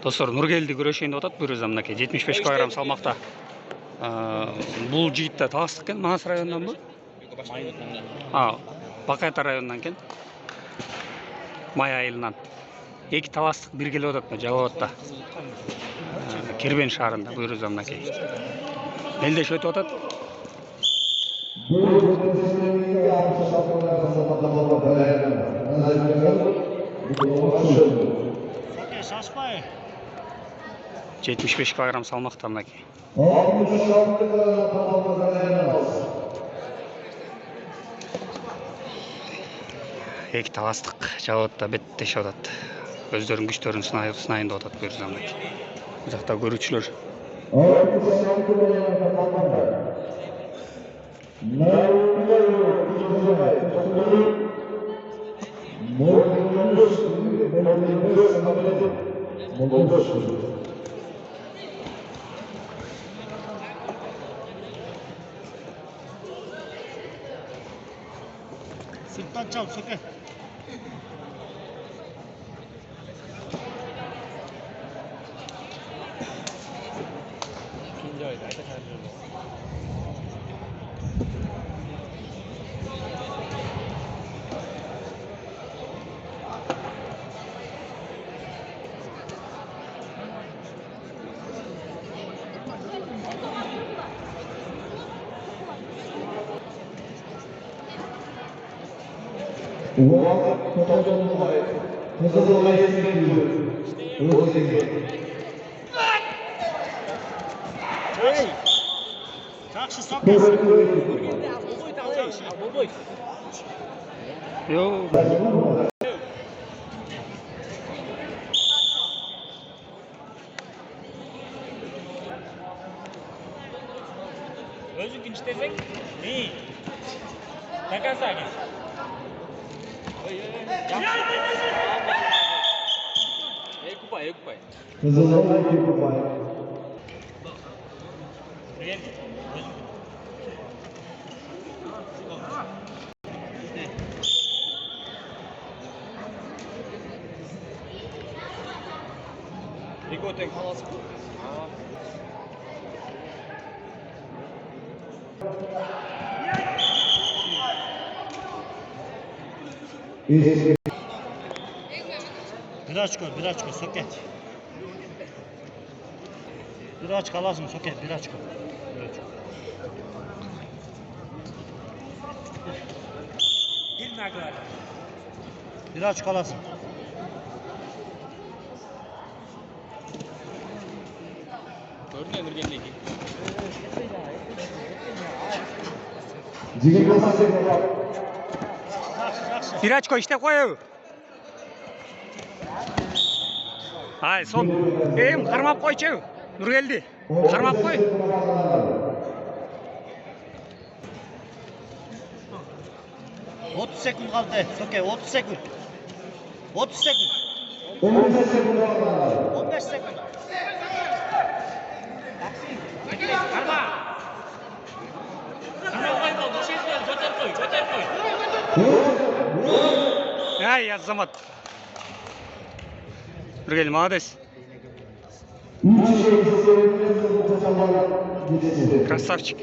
Достор, Нургелди күрөшөйүндө атат буйруза мынакей 75 кг салмакта. Бул жигитте таластык экен, Манас районунанбы? Бакайта районунан экен. Май айылынан. Эки таластык бир келип атат Жалал-Абадта. Кербен шаарында буйруза мынакей. Мелдешип өтүп атат. Шашпай. 75 кг салмакта мынакей. Эки таластык Жалал-Абадта беттешип атат. Өздөрүнүн күчтөрүн сынайын деп атат буйруза мынакей. Бул жакта көрүүчүлөр. Sırttan çal, söke. İkinci ayda Жақсы соққасы. Өзің іштесең? Не? Такаса кеш. Ekupay. Рикотен қаласы бұл. Bir açko, söke. Bir açko alasın, söke, bir açko. Bir açko alasın. Gördün mü Nurgen'deki? Bir açko işte koyu. Ay son. Karmap koyçu. Nurgeldi. Karmap koy. Otuz sekund kaldı. Söke 30 sekund. 30 sekund. 15 sekund. 15 sekund. Karma. Ай, Азамат. Нургелди, молодец. Красавчик.